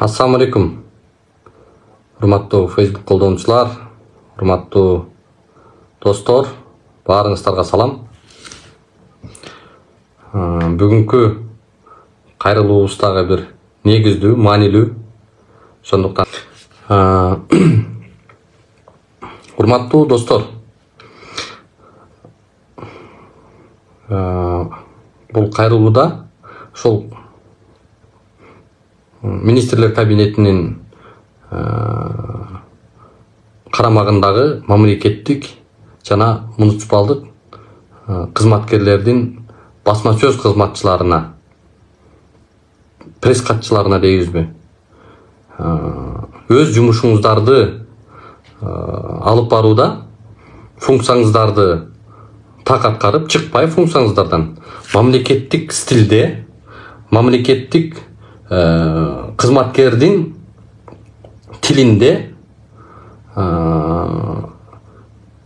Assalamu alaikum. Урматтуу Facebook колдонуучулар, урматтуу достор, баарыңыздарга салам. Бүгүнкү кайрылуубуздагы бир негиздүү, маанилүү. Сондуктан урматтуу достор, бул кайрылууда ошол министрлер кабинетинин карамагындагы мамлекеттик жана муниципалдык кызматкерлердин басма сөз кызматчыларына, пресс катчыларына дейбизби, өз жумушуңуздарды алып барууда функцияңыздарды так аткарып, чыкпай функцияңыздардан мамлекеттик стилде, мамлекеттик кызматкердин тилинде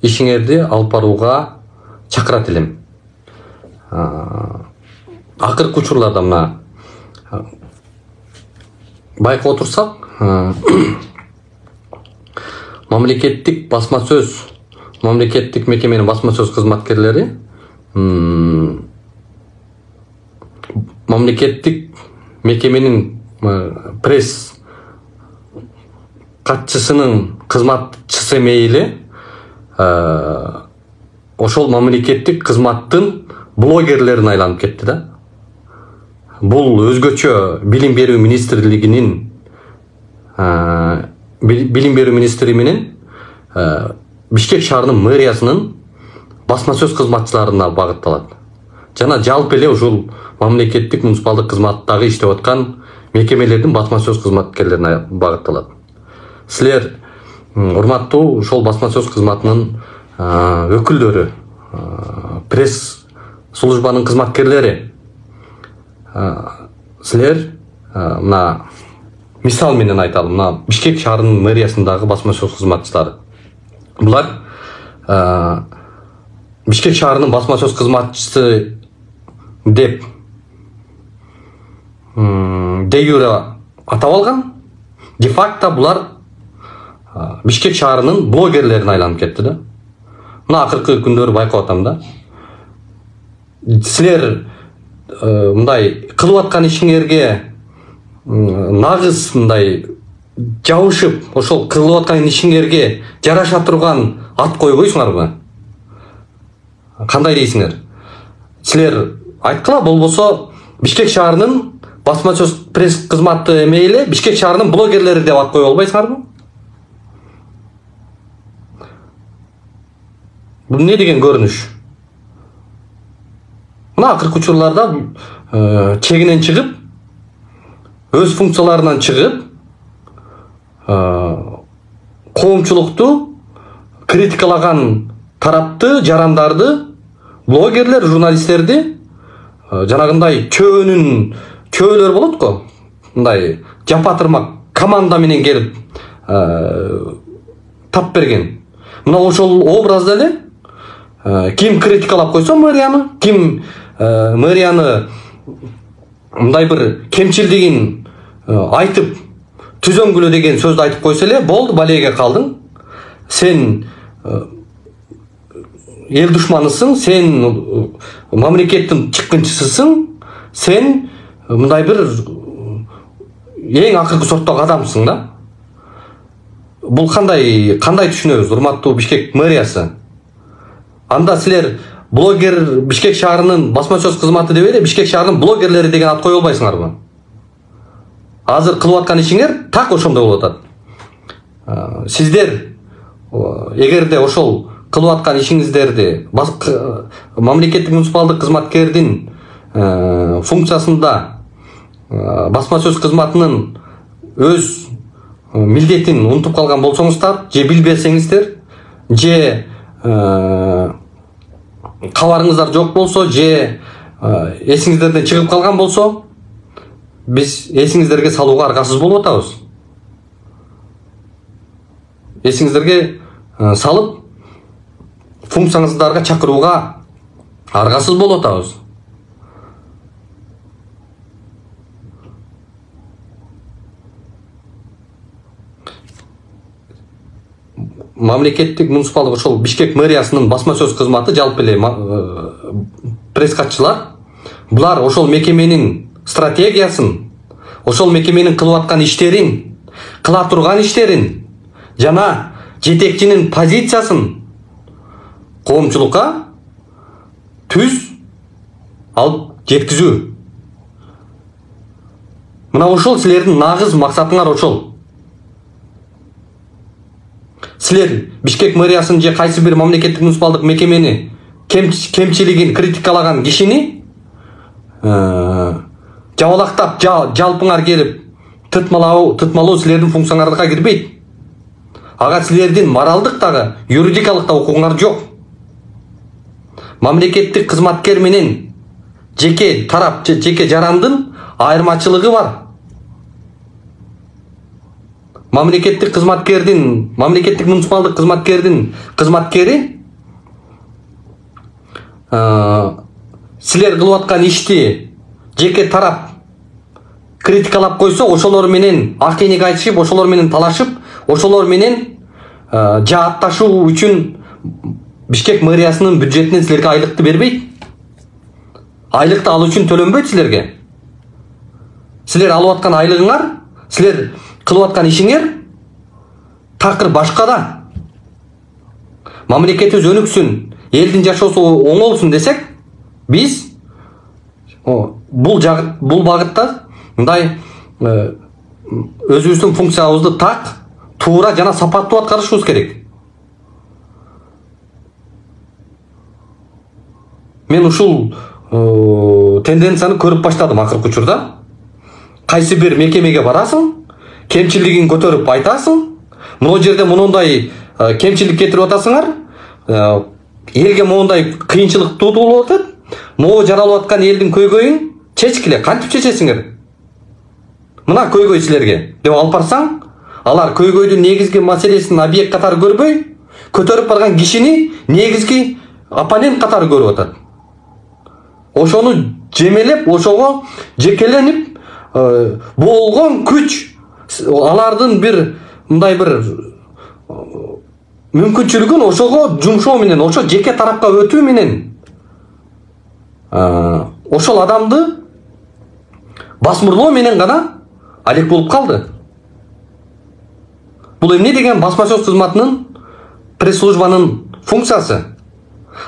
ишиңерди алып барууга чакырат элем. Акыркы учурларда мына байкап отурсак, мамлекеттик басма сөз, мамлекеттик мекеменин басма сөз кызматкерлери мамлекеттик мекеменин пресс катчысынын кызматчысы мейли ошол мамлекеттик кызматтын блогерлерин айланып кетти да. Бул өзгөчө билим берүү министрлигинин билим берүү министри менен Бишкек шаарынын мэриясынын басма сөз кызматчыларына багытталат. Жана жалпы эле ушул мамлекеттик муниципалдык кызматтагы иштеп аткан мекемелердин басма сөз кызматкерлерине багытталат. Силер, урматтуу ошол басма сөз кызматынын өкүлдөрү, пресс службанын кызматкерлери, силер мына мисал менен айталым, мына Бишкек шаарынын мэриясындагы басма сөз кызматчылары. Булар Бишкек шаарынын басма сөз кызматчысы деп де юре атап алган, де факто булар Бишкек шаарынын блогерлерин айланып кетти да. Мына акыркы күндөрү байкап атам да. Силер мындай кылып аткан ишиңерге нагыз мындай жабышып, ошол кылып аткан ишиңерге жараша турган ат койбойсуңарбы? Кандай дейсиңер? Силер айткыла, болбосо Бишкек шаарынын басма сөз пресс кызматы мейли Бишкек шаарынын блогерлери деп ат кое албайсыңарбы? Бул не деген көрүнүш? Мына акыркы учурларда чегинен чыгып, өз функцияларынан чыгып, коомчулукту критикалаган тарапты, жарандарды, блогерлер, журналисттерди жанагындай чөөлөр болот го. Мындай жапатырмак команда менен келип тап берген. Мына ошол образда эле ким критикалап койсо мэрияны, ким мэрияны мындай бир кемчилдигин айтып, түзөңгүлө деген сөздү айтып койсо эле, болду, балеге калдың. Сен эл душманысың, сен мамлекеттин чыккынчысысың, сен мындай бир эң акыркы сорттогу адамсың да. Бул кандай түшүнөбүз, урматтуу Бишкек мэриясы? Анда силер блогер Бишкек шаарынын басма сөз кызматы деп эле Бишкек шаарынын блогерлери деген ат кое албайсыңарбы? Азыр кылып аткан ишиңер так ошондой болуп атат. Сиздер эгерде ошол кылып аткан ишиңиздерди мамлекеттик муниципалдык кызматкердин функциясында басма сөз кызматынын өз милдетин унутуп калган болсоңуздар, же билбесеңиздер, же кабарыңыздар жок болсо, же эсиңиздерден чыгып калган болсо, биз эсиңиздерге салууга аргасыз болуп атабыз. Эсиңиздерге салып функцияңыздарга чакырууга аргасыз болуп атабыз. мамлекеттик муниципалдык ошол Бишкек мэриясынын басма сөз кызматы, жалпы эле пресс катчылар булар ошол мекеменин стратегиясын, ошол мекеменин кылып аткан иштерин, кыла турган иштерин жана жетекчинин позициясын коомчулукка түз алып жеткизүү. Мына ошол силердин нагыз максатыңар ошол. Силер Бишкек мэриясын же кайсы бир мамлекеттик муниципалдык мекемени кемчилигин критикалаган кишини жабалактап жалпыңар келип тытмалоо силердин функцияларга кирбейт. Ага силердин моралдык дагы, юридикалык да укугуңар жок. Мамлекеттик кызматкер менен жеке тарап, жеке жарандын айырмачылыгы бар. Мамлекеттик кызматкердин, мамлекеттик муниципалдык кызматкердин кызматкери силер кылып аткан ишти жеке тарап критикалап койсо, ошолор менен акыйник айтышып, ошолор менен талашып, ошолор менен жаатташуу үчүн Бишкек мэриясынын бюджетинен силерге айлыкты бербейт. Айлыкты алуу үчүн төлөнбөйт силерге. Силер алып аткан айлыгыңар, силер кылып аткан ишиңер такыр башка да. Мамлекетибиз өнүксүн, элдин жашоосу оңолсун десек, биз бул багытта мындай өзүбүздүн функциябызды так, туура жана сапаттуу аткарышыбыз керек. Мен ушул тенденцияны көрүп баштадым акыркы учурда. Кайсы бир мекемеге барасың, кемчилигин көтөрүп айтасың, мына жерде мондай кемчилик кетирип атасыңар, элге мондай кыйынчылык туудулуп атат, могу жаралып аткан элдин көйгөйүн чечкиле, кантип чечесиңер? Мына көйгөй силерге деп алып барсаң, алар көйгөйдүн негизги маселесин объект катары көрбөй, көтөрүп барган кишини негизги оппонент катары көрүп атат. Ошону жемелеп, ошого жекеленип, болгон күч, алардын бир мындай бир мүмкүнчүлүгүн ошого жумшоо менен, ошо жеке тарапка өтүү менен ошол адамды басмырлоо менен гана алек болуп калды. Бул эмне деген басма сөз кызматынын, пресс-службанын функциясы.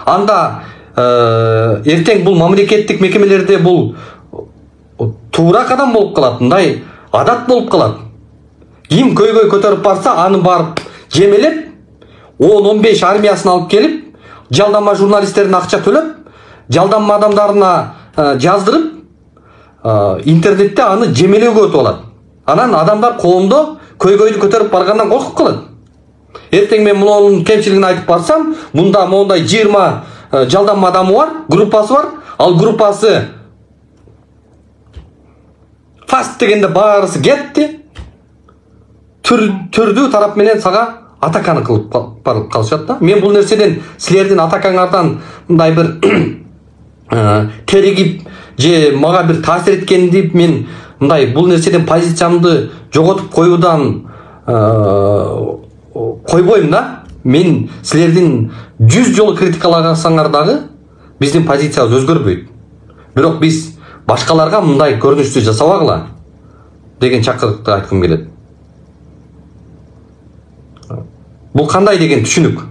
Анда эртең бул мамлекеттик мекемелерде бул туура кадам болуп калат, мындай адат болуп калат. Ким көйгөй көтөрүп барса, аны барып жемелеп, 10-15 армиясын алып келип, жалданма журналисттерин акча төлөп, жалданма адамдарына жаздырып, интернетте аны жемелөөгө өтүп алат. Анан адамдар коомдо көйгөйдү көтөрүп баргандан коркуп калат. Эртең мен мунун кемчилигин айтып барсам, мында мондай 20 жалданма адамы бар, группасы бар. Ал группасы фаст дегенде баарысы кетти. Түрдүү тарап менен сага атаканы кылып калышат да. Мен бул нерседен силердин атакаңардан мындай бир теригип же мага бир таасир эткенди мен мындай бул нерседен позициямды жоготуп коюудан койбойм да. Мен силердин 100 жолу критикалагансаңар дагы биздин позициябыз өзгөрбөйт. Бирок биз башкаларга мындай көрүнүштү жасабагыла деген чакырыкты айткым келет. Бул кандай деген түшүнүк?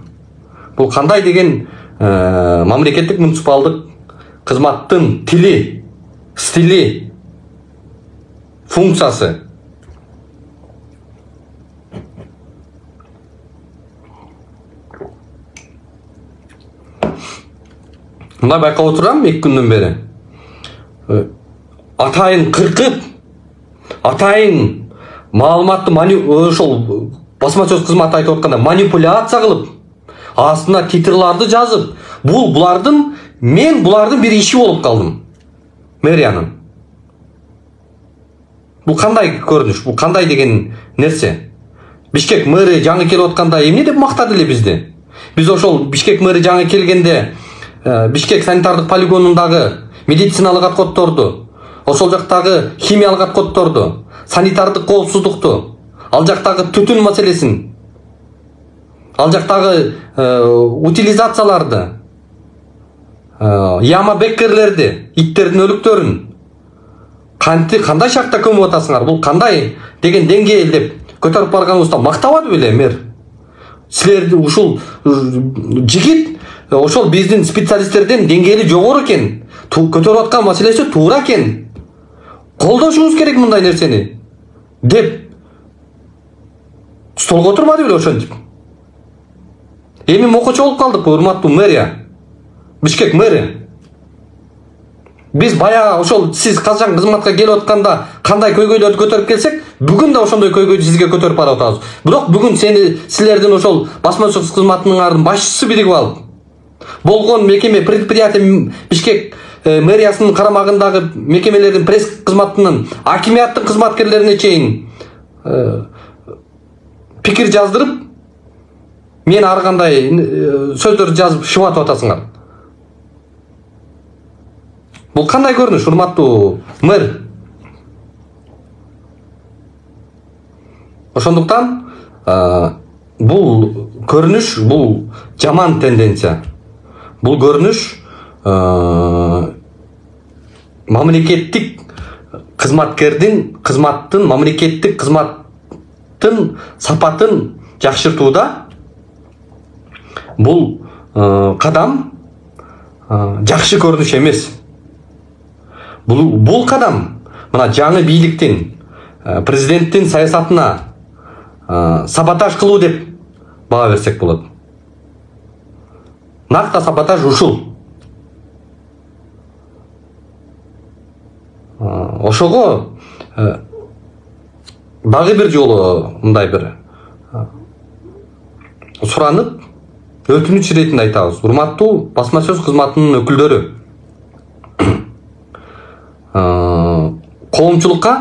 Бул кандай деген мамлекеттик муниципалдык кызматтын тили, стили, функциясы? Мына байкап отурам 2 күндөн бери. Атайын кыркып, атайын маалыматты ошол басма сөз кызматы айтып атканда манипуляция кылып, астына титрларды жазып, булардын бир иши болуп калдым. Мэриянын. Бул кандай көрүнүш? Бул кандай деген нерсе? Бишкек мэри жаңы келип атканда эмне деп мактады эле бизди? Биз ошол Бишкек мэри жаңы келгенде Бишкек санитардык полигонундагы медициналык аткотторду, ошол жактагы химиялык аткотторду, санитардык коопсуздукту, ал жактагы түтүн маселесин, ал жактагы утилизацияларды, яма беккерлерди, иттердин өлүктөрүн кандай шакта көмүп атасыңар? Бул кандай деген деңгээл деп көтөрүп барганыбызда мактабады беле мэр? Силер ушул жигит ошол биздин специалисттердин деңгээли жогору экен, көтөрүп аткан маселеси туура экен, колдошуңуз керек мындай нерсени деп столго отурбады беле ошентип? Эми мокочу болуп калдык, урматтуу мэрия, Бишкек мэри. Биз баягы ошол сиз качан кызматка келип атканда кандай көйгөйлөрдү көтөрүп келсек, бүгүн да ошондой көйгөйдү сизге көтөрүп барып атабыз. Бирок бүгүн силердин ошол басма сөз кызматынын башчысы биригип алып, болгон мекеме предприятие Бишкек мэриясынын карамагындагы мекемелердин пресс кызматынын, акимияттын кызматкерлерине чейин пикир жаздырып, мен ар кандай сөздөрдү жазып шыбатып атасыңар. Бул кандай көрүнүш, урматтуу мэр? Ошондуктан бул көрүнүш, бул жаман тенденция. Бул көрүнүш мамлекеттик кызматкердин кызматтын, мамлекеттик кызматтын сапатын жакшыртууда бул кадам жакшы көрүнүш эмес. Бул кадам мына жаңы бийликтин, президенттин саясатына саботаж кылуу деп баа берсек болот. Накта саботаж ушул. Ошого дагы бир жолу мындай бир суранып, өтүнүч иретинде айтабыз. Урматтуу басма сөз кызматынын өкүлдөрү, коомчулукка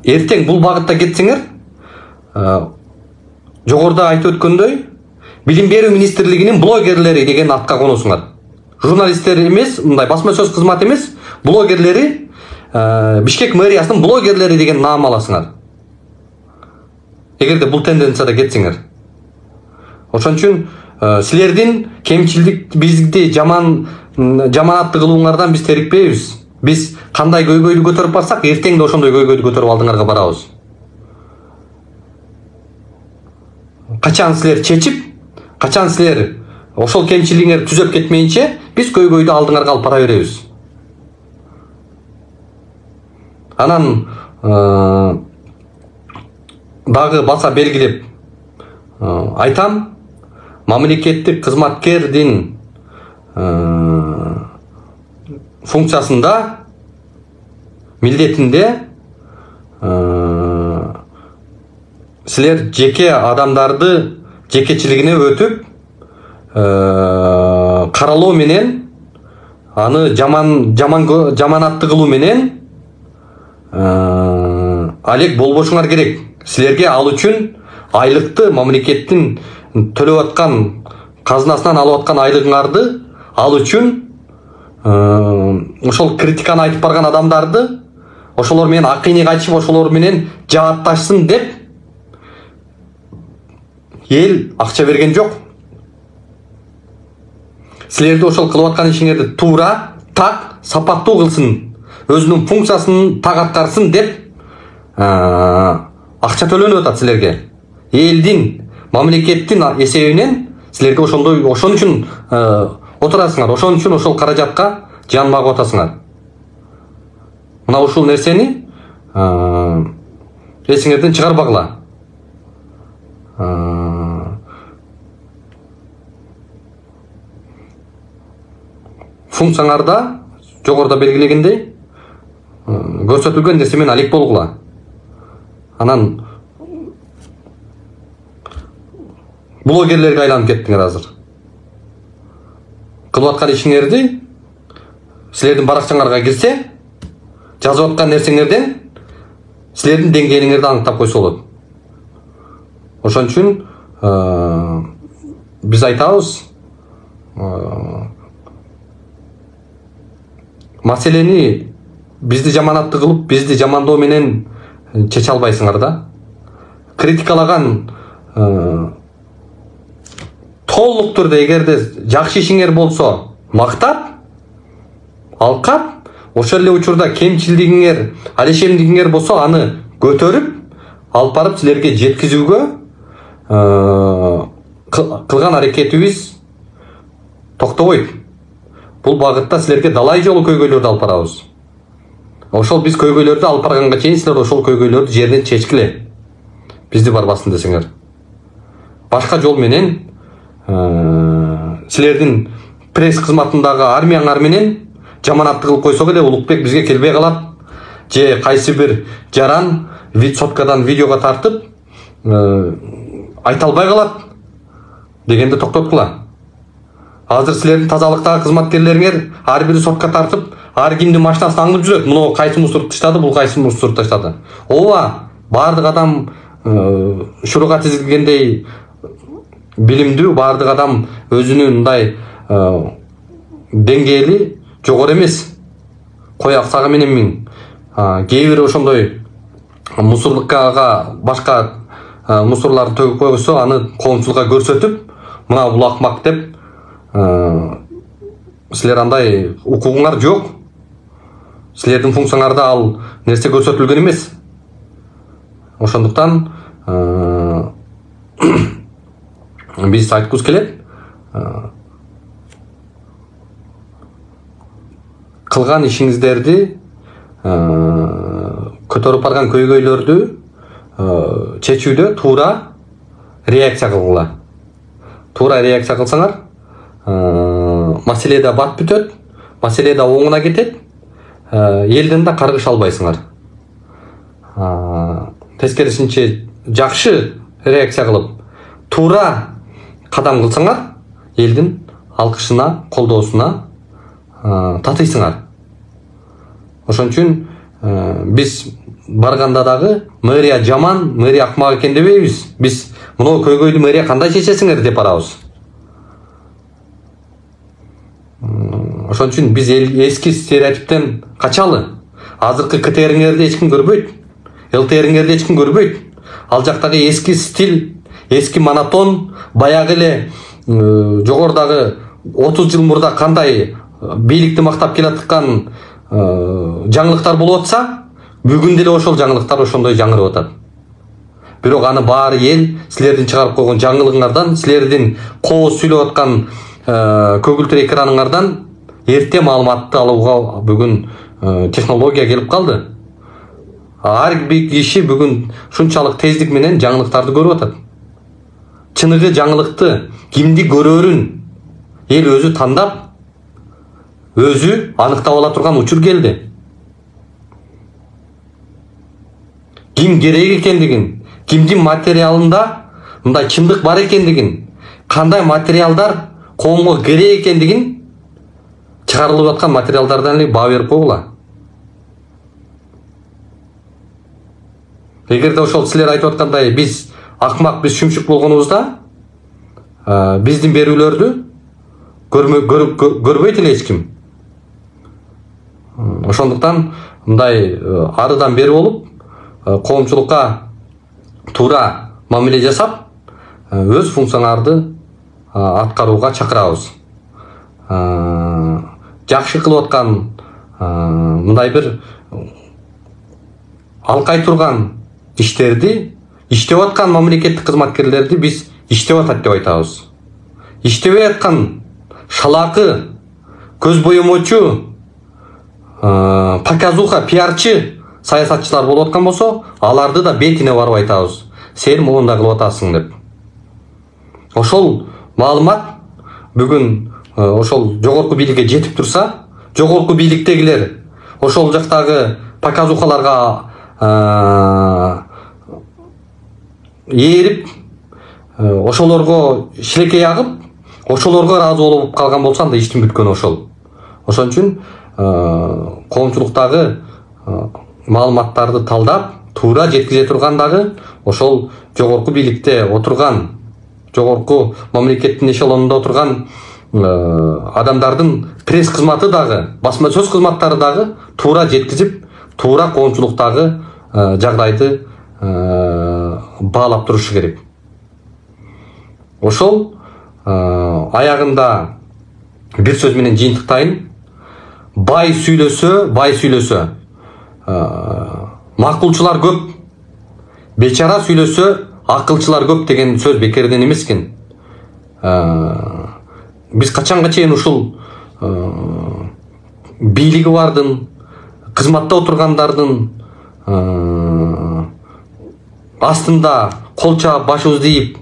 эртең бул багытта кетсеңер, жогоруда айтып өткөндөй, Билим берүү министрлигинин блогерлери деген атка коносуңар. Журналисттер эмес, мындай басма сөз кызмат эмес, блогерлери, Бишкек мэриясынын блогерлери деген наам аласыңар. Эгерде бул тенденцияда кетсеңер. Ошон үчүн силердин кемчилдик бизди жаманатты кылууңардан биз терикпейбиз. Биз кандай көйгөйдү көтөрүп барсак, эртең да ошондой көйгөйдү көтөрүп алдыңарга барабыз. Качан силер чечип, качан силер ошол кемчилигиңерди түзөп кетмейинче, биз көйгөйдү алдыңарга алып бара беребиз. Анан дагы баса белгилеп айтам, мамлекеттик кызматкердин функциясында, милдетинде силер жеке адамдарды жекечилигине өтүп, каралоо менен, аны жаманатты кылуу менен алек болбошуңар керек. Силерге ал үчүн айлыкты мамлекеттин төлөп аткан казынасынан алып аткан айлыгыңарды ал үчүн ошол критиканы айтып барган адамдарды ошолор менен акыйны кайтышып, ошолор менен жаатташсын деп эл акча берген жок. Силерди ошол кылып аткан ишиңерди туура, так, сапаттуу кылсын, өзүнүн функциясын так аткарсын деп акча төлөнүп атат силерге. Элдин, мамлекеттин эсебинен силерге ошон үчүн отурасыңар, ошон үчүн ошол каражатка жан багып атасыңар. Мына ушул нерсени эсиңерден чыгарбагыла. Функцияңарда жогоруда белгилегендей көрсөтүлгөн нерсе менен алек болгула. Анан блогерлерге айланып кеттиңер азыр. Кылып аткан ишиңерди силердин баракчаңарга кирсе, жазып аткан нерсеңерден силердин деңгээлиңерди аныктап койсо болот. Ошон үчүн биз айтабыз, маселени бизди жаманатты кылып, бизди жамандоо менен чече албайсыңар да. Критикалаган толық түрде эгерде жакшы ишиңер болсо мактап, алкап, ошол эле учурда кемчилдигиңер, алешемдигиңер болсо аны көтөрүп, алып барып силерге жеткизүүгө кылган аракетибиз токтобойт. Бул багытта силерге далай жолу көйгөйлөрдү алып барабыз. Ошол биз көйгөйлөрдү алып барганга чейин силер ошол көйгөйлөрдү жерден чечкиле. Бизди барбасын десеңер. Башка жол менен силердин пресс кызматындагы армияңар менен жаманатты кылып койсок эле Улукбек бизге келбей калат. Же кайсы бир жаран соткадан видеого тартып айта албай калат дегенде токтоткула. Азыр силердин тазалыктагы кызматкерлериңер ар бири сотка тартып, ар кимдин машинасын аңдып жүрөт. Муну кайсы мусор таштады, бул кайсы мусор таштады. Ооба, бардык адам шуруга тизилгендей билимдүү, бардык адам өзүнүн мындай деңгээли жогору эмес. Кой аксагы менен миң. Кээ бир ошондой мусорлуккага башка мусорларды төгүп койсо, аны коомчулукка көрсөтүп, мына бул акмак деп силер андай укугуңар жок. Силердин функцияңарда ал нерсе көрсөтүлгөн эмес. Ошондуктан биз айткыбыз келет, кылган ишиңиздерди, көтөрүп барган көйгөйлөрдү чечүүдө туура реакция кылгыла. Туура реакция кылсаңар, маселе да бат бүтөт, маселе да оңуна кетет, элден да каргыш албайсыңар. Тескерисинче жакшы реакция кылып, туура кадам кылсаңар, элдин алкышына, колдоосуна татыйсыңар. Ошон үчүн биз барганда дагы мэрия жаман, мэрия акмак экен дебейбиз. Биз муну көйгөйлү мэрия кандай чечесиңер деп барабыз. Ошон үчүн биз эски стереотиптен качалы. Азыркы КТРиңерди эч ким көрбөйт, ЛТРиңерди эч ким көрбөйт. Ал жактагы эски стиль, эски монотон, баягы эле жогорудагы 30 жыл мурда кандай бийликти мактап келаткан жаңылыктар болуп атса, бүгүн деле ошол жаңылыктар ошондой жаңырып атат. Бирок аны баары эл силердин чыгарып койгон жаңылыгыңардан, силердин кооз сүйлөп аткан көгүлтүр экраныңардан эрте маалыматты алууга бүгүн технология келип калды. Ар бир киши бүгүн шунчалык тездик менен жаңылыктарды көрүп атат. Чыныгы жаңылыкты кимди көрөрүн эл өзү тандап, өзү аныктап ала турган учур келди. Ким керек экендигин, кимдин материалында мындай чындык бар экендигин, кандай материалдар коомго керек экендигин чыгарылып аткан материалдардан эле баа берип койгула. Эгерде ошол силер айтып аткандай биз акмак, биз шүмшүк болгонубузда биздин берүүлөрдү көрбөйт эле эч ким. Ошондуктан мындай арыдан бери болуп коомчулукка туура мамиле жасап, өз функцияңарды аткарууга чакырабыз. Жакшы кылып аткан мындай бир алкай турган иштерди, иштеп аткан мамлекеттик кызматкерлерди биз иштеп атат деп айтабыз. Иштебей аткан шалакы, көз боемочу, показуха, пиарчы саясатчылар болуп аткан болсо, аларды да бетине барып айтабыз. Сен муундай кылып атасың деп. Ошол маалымат бүгүн ошол жогорку бийликке жетип турса, жогорку бийликтегилер ошол жактагы показухаларга ээрип, ошолорго шилекей агып, ошолорго ыраазы болуп калган болсо, анда иштин бүткөнү ошол. Ошон үчүн коомчулуктагы маалыматтарды талдап, туура жеткизе турган дагы ошол жогорку бийликте отурган, жогорку мамлекеттин эшелонунда отурган адамдардын пресс кызматы дагы, басма сөз кызматтары дагы туура жеткизип, туура коомчулуктагы жагдайды баалап турушу керек. Ошол аягында бир сөз менен жыйынтыктайын. Бай сүйлөсө макулчулар көп, бечара сүйлөсө акылчылар көп деген сөз бекерден эмес экен. Биз качанга чейин ушул бийлиги бардын, кызматта отургандардын астында кол чаап, башыбызды ийип,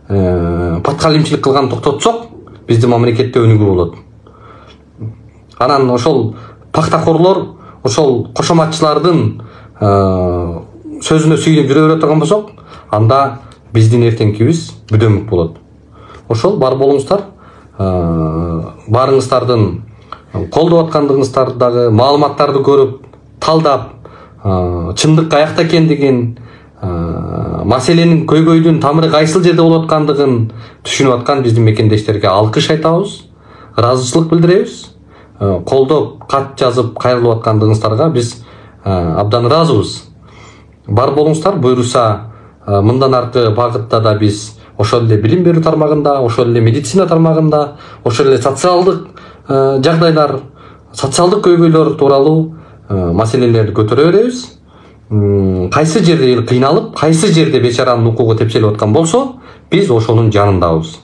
паткалимчилик кылган токтотсок, биздин мамлекетте өнүгүү болот. Анан ошол пактакорлор, ошол кошоматчылардын сөзүнө сүйүнүп жүрө бере турган болсок, анда биздин эртеңкибиз бүдөмүк болот. Ошол бар болуңуздар, барыңыздардын колдоп аткандыгыңыздардагы маалыматтарды көрүп, талдап, чындык каякта экендигин, маселенин көйгөйдүн тамыры кайсыл жерде болуп аткандыгын түшүнүп аткан биздин мекендештерге алкыш айтабыз, ыраазычылык билдиребиз. Колдоп, кат жазып, кайрылып аткандыгыңыздарга биз абдан ыраазыбыз. Бар болуңуздар, буйруса мындан аркы багытта да биз ошол эле билим берүү тармагында, ошол эле медицина тармагында, ошол эле социалдык жагдайлар, социалдык көйгөйлөр тууралуу маселелерди көтөрө беребиз. Кайсы жерде эл кыйналып, кайсы жерде бечаранын укугу тепселип аткан болсо, биз ошонун жанындабыз.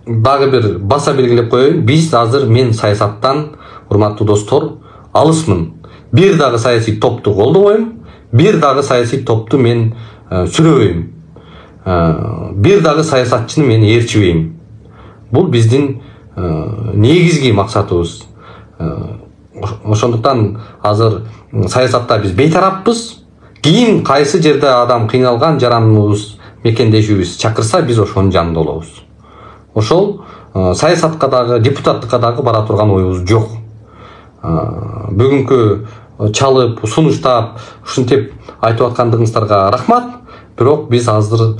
Дагы бир баса белгилеп коеюн, биз азыр мен саясаттан, урматтуу достор, алысмын. Бир дагы саясий топту колдобойм, бир дагы саясий топту мен сүрөбөйм. Бир дагы саясатчыны мен ээрчибейм. Бул биздин негизги максатыбыз. Ошондуктан азыр саясатта биз бейтараппыз. Кийин кайсы жерде адам кыйналган, жараныбыз, мекендешибиз чакырса, биз ошонун жанында болобуз. Ошол саясатка дагы, депутаттыкка дагы бара турган оюбуз жок. Бүгүнкү чалып, сунуштап, ушинтип айтып аткандыгыңыздарга рахмат. Бирок биз азыр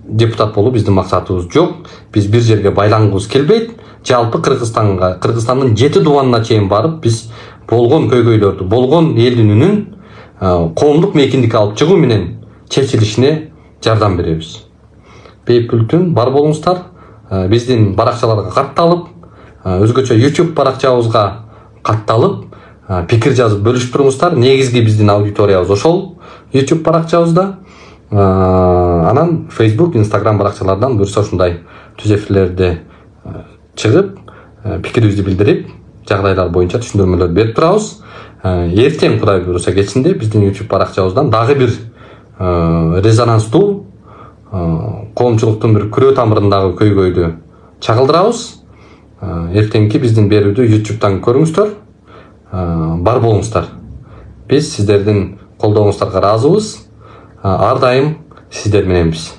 депутат болуу биздин максатыбыз жок. Биз бир жерге байлангыбыз келбейт. Жалпы Кыргызстандын 7 дубанына чейин барып, биз болгон көйгөйлөрдү, болгон элдин үнүн коомдук мейкиндикке алып чыгуу менен чечилишине жардам беребиз. Бейпүлтүн бар болуңуздар, биздин баракчаларга катталып, өзгөчө YouTube баракчабызга катталып, пикир жазып бөлүшүп туруңуздар. Негизги биздин аудиториябыз ошол YouTube баракчабызда. Анан Facebook, Instagram баракчалардан буюрса ушундай түз эфирлерди чыгып, пикирибизди билдирип, жагдайлар боюнча түшүндүрмөлөр берип турабыз. Эртең Кудай буйруса кечинде биздин YouTube баракчабыздан дагы бир резонанстуу коомчулуктун бир күрөө тамырындагы көйгөйдү чагылдырабыз. Эртеңки биздин берүүдү YouTube'дан көрүңүздөр. Бар болуңуздар. Биз сиздердин колдооңуздарга ыраазыбыз. Ар дайым сиздер мененбиз.